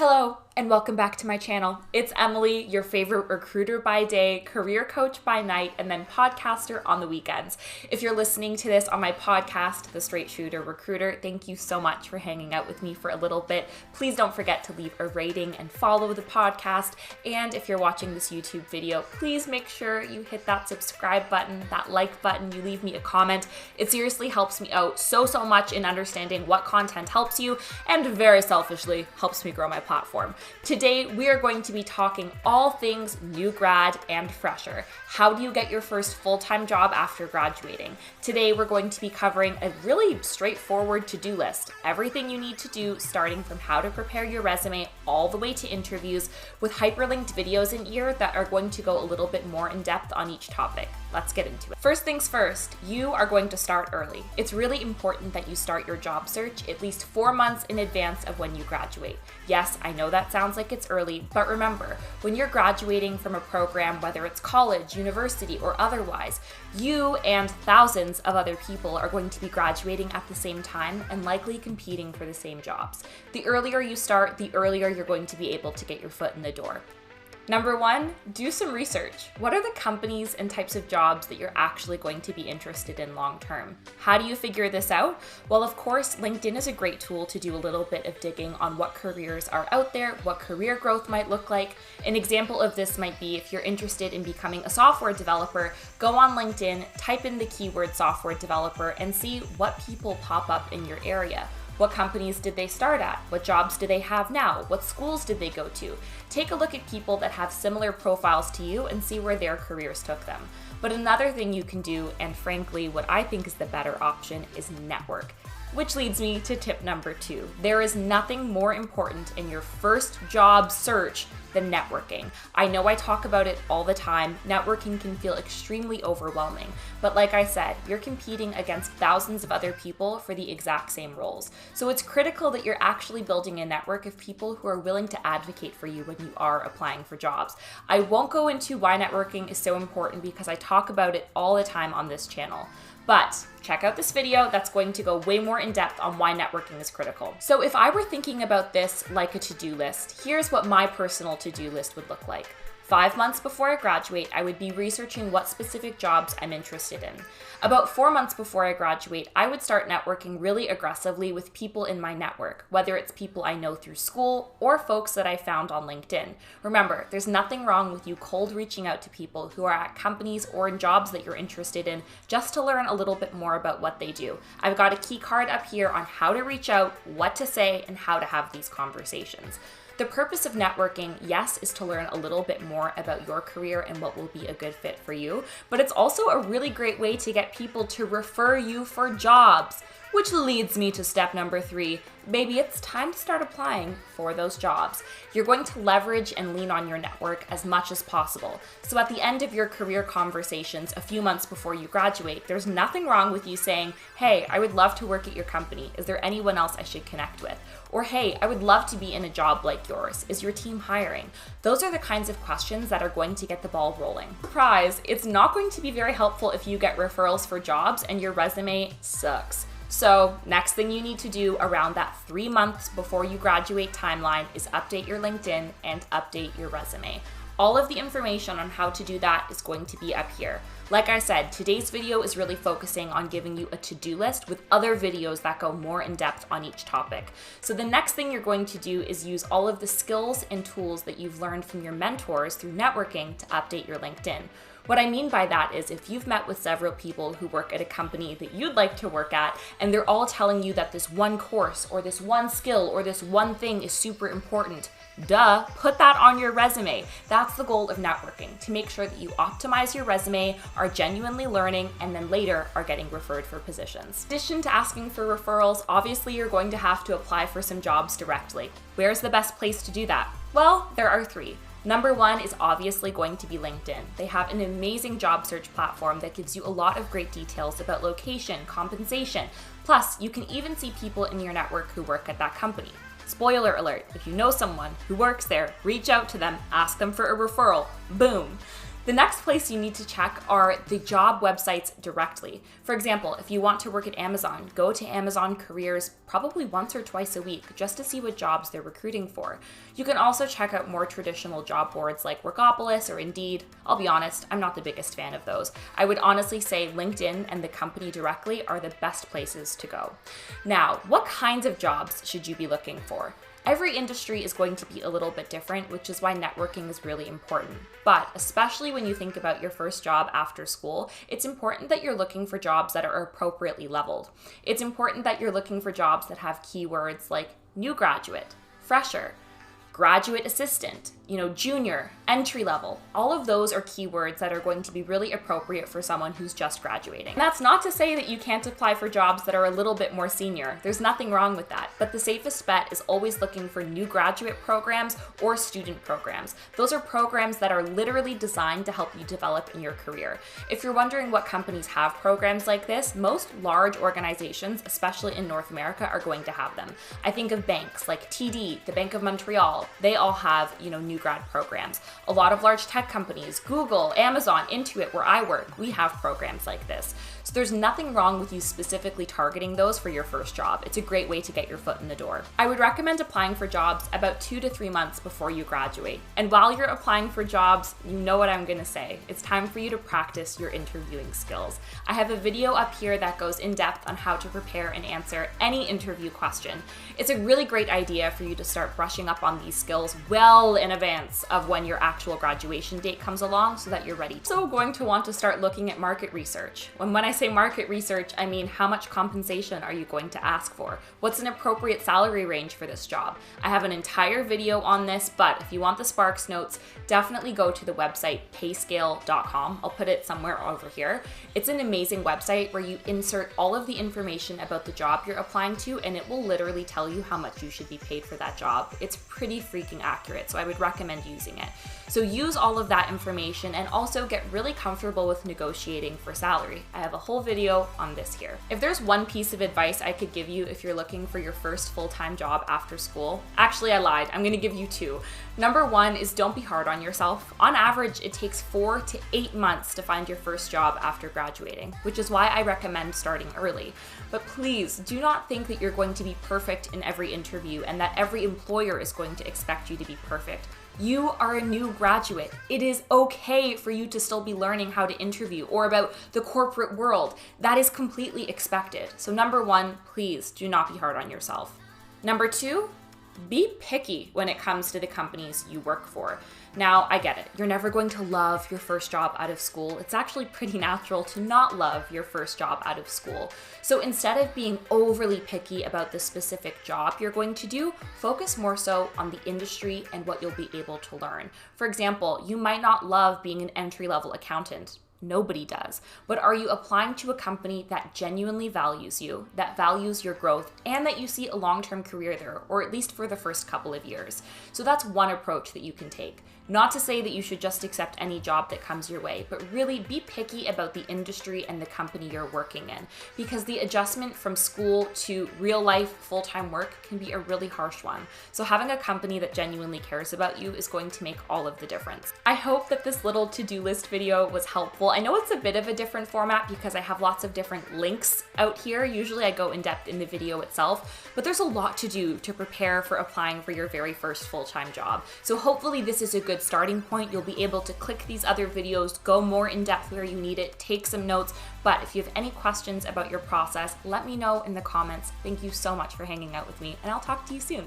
Hello, and welcome back to my channel. It's Emily, your favorite recruiter by day, career coach by night, and then podcaster on the weekends. If you're listening to this on my podcast, The Straight Shooter Recruiter, thank you so much for hanging out with me for a little bit. Please don't forget to leave a rating and follow the podcast. And if you're watching this YouTube video, please make sure you hit that subscribe button, that like button, you leave me a comment. It seriously helps me out so much in understanding what content helps you, and very selfishly helps me grow my platform. Today, we are going to be talking all things new grad and fresher. How do you get your first full-time job after graduating? Today, we're going to be covering a really straightforward to-do list. Everything you need to do, starting from how to prepare your resume all the way to interviews, with hyperlinked videos in here that are going to go a little bit more in depth on each topic. Let's get into it. First things first, you are going to start early. It's really important that you start your job search at least 4 months in advance of when you graduate. Yes, I know that sounds like it's early, but remember, when you're graduating from a program, whether it's college, university, or otherwise, you and thousands of other people are going to be graduating at the same time and likely competing for the same jobs. The earlier you start, the earlier you're going to be able to get your foot in the door. Number one, do some research. What are the companies and types of jobs that you're actually going to be interested in long term? How do you figure this out? Well, of course, LinkedIn is a great tool to do a little bit of digging on what careers are out there, what career growth might look like. An example of this might be if you're interested in becoming a software developer, go on LinkedIn, type in the keyword software developer, and see what people pop up in your area. What companies did they start at? What jobs do they have now? What schools did they go to? Take a look at people that have similar profiles to you and see where their careers took them. But another thing you can do, and frankly, what I think is the better option, is network. Which leads me to tip number 2. There is nothing more important in your first job search than networking. I know I talk about it all the time. Networking can feel extremely overwhelming, but like I said, you're competing against thousands of other people for the exact same roles. So it's critical that you're actually building a network of people who are willing to advocate for you when you are applying for jobs. I won't go into why networking is so important because I talk about it all the time on this channel. But check out this video that's going to go way more in depth on why networking is critical. So if I were thinking about this like a to-do list, here's what my personal to-do list would look like. 5 months before I graduate, I would be researching what specific jobs I'm interested in. About 4 months before I graduate, I would start networking really aggressively with people in my network, whether it's people I know through school or folks that I found on LinkedIn. Remember, there's nothing wrong with you cold reaching out to people who are at companies or in jobs that you're interested in just to learn a little bit more about what they do. I've got a key card up here on how to reach out, what to say, and how to have these conversations. The purpose of networking, yes, is to learn a little bit more about your career and what will be a good fit for you, but it's also a really great way to get people to refer you for jobs. Which leads me to step number 3. Maybe it's time to start applying for those jobs. You're going to leverage and lean on your network as much as possible. So at the end of your career conversations a few months before you graduate, there's nothing wrong with you saying, hey, I would love to work at your company. Is there anyone else I should connect with? Or hey, I would love to be in a job like yours. Is your team hiring? Those are the kinds of questions that are going to get the ball rolling. Surprise, it's not going to be very helpful if you get referrals for jobs and your resume sucks. So next thing you need to do around that 3 months before you graduate timeline is update your LinkedIn and update your resume. All of the information on how to do that is going to be up here. Like I said, today's video is really focusing on giving you a to-do list with other videos that go more in depth on each topic. So the next thing you're going to do is use all of the skills and tools that you've learned from your mentors through networking to update your LinkedIn. What I mean by that is if you've met with several people who work at a company that you'd like to work at, and they're all telling you that this one course or this one skill or this one thing is super important, duh, put that on your resume. That's the goal of networking, to make sure that you optimize your resume, are genuinely learning, and then later are getting referred for positions. In addition to asking for referrals, obviously you're going to have to apply for some jobs directly. Where's the best place to do that? Well, there are 3. Number 1 is obviously going to be LinkedIn. They have an amazing job search platform that gives you a lot of great details about location, compensation. Plus, you can even see people in your network who work at that company. Spoiler alert, if you know someone who works there, reach out to them, ask them for a referral. Boom. The next place you need to check are the job websites directly. For example, if you want to work at Amazon, go to Amazon Careers probably once or twice a week just to see what jobs they're recruiting for. You can also check out more traditional job boards like Workopolis or Indeed. I'll be honest, I'm not the biggest fan of those. I would honestly say LinkedIn and the company directly are the best places to go. Now, what kinds of jobs should you be looking for? Every industry is going to be a little bit different, which is why networking is really important. But especially when you think about your first job after school, it's important that you're looking for jobs that are appropriately leveled. It's important that you're looking for jobs that have keywords like new graduate, fresher, graduate assistant, junior, entry level. All of those are keywords that are going to be really appropriate for someone who's just graduating. And that's not to say that you can't apply for jobs that are a little bit more senior. There's nothing wrong with that. But the safest bet is always looking for new graduate programs or student programs. Those are programs that are literally designed to help you develop in your career. If you're wondering what companies have programs like this, most large organizations, especially in North America, are going to have them. I think of banks like TD, the Bank of Montreal. They all have, new grad programs. A lot of large tech companies, Google, Amazon, Intuit, where I work, we have programs like this. So there's nothing wrong with you specifically targeting those for your first job. It's a great way to get your foot in the door. I would recommend applying for jobs about 2 to 3 months before you graduate. And while you're applying for jobs, you know what I'm gonna say. It's time for you to practice your interviewing skills. I have a video up here that goes in depth on how to prepare and answer any interview question. It's a really great idea for you to start brushing up on these skills well in advance of when your actual graduation date comes along so that you're ready. So going to want to start looking at market research. When I say market research, I mean how much compensation are you going to ask for? What's an appropriate salary range for this job? I have an entire video on this, but if you want the Sparks notes, definitely go to the website payscale.com. I'll put it somewhere over here. It's an amazing website where you insert all of the information about the job you're applying to, and it will literally tell you how much you should be paid for that job. It's pretty freaking accurate, so I would recommend using it. So use all of that information and also get really comfortable with negotiating for salary. I have a whole video on this here. If there's one piece of advice I could give you if you're looking for your first full-time job after school, actually I lied, I'm gonna give you 2. Number 1 is don't be hard on yourself. On average, it takes 4 to 8 months to find your first job after graduating, which is why I recommend starting early. But please do not think that you're going to be perfect in every interview and that every employer is going to expect you to be perfect. You are a new graduate. It is okay for you to still be learning how to interview or about the corporate world. That is completely expected. So number 1, please do not be hard on yourself. Number 2, be picky when it comes to the companies you work for. Now, I get it. You're never going to love your first job out of school. It's actually pretty natural to not love your first job out of school. So instead of being overly picky about the specific job you're going to do, focus more so on the industry and what you'll be able to learn. For example, you might not love being an entry-level accountant. Nobody does. But are you applying to a company that genuinely values you, that values your growth, and that you see a long-term career there, or at least for the first couple of years? So that's one approach that you can take. Not to say that you should just accept any job that comes your way, but really be picky about the industry and the company you're working in, because the adjustment from school to real life full-time work can be a really harsh one. So having a company that genuinely cares about you is going to make all of the difference. I hope that this little to-do list video was helpful. I know it's a bit of a different format because I have lots of different links out here. Usually I go in depth in the video itself, but there's a lot to do to prepare for applying for your very first full-time job. So hopefully this is a good starting point. You'll be able to click these other videos, go more in depth where you need it, take some notes. But if you have any questions about your process, let me know in the comments. Thank you so much for hanging out with me, and I'll talk to you soon.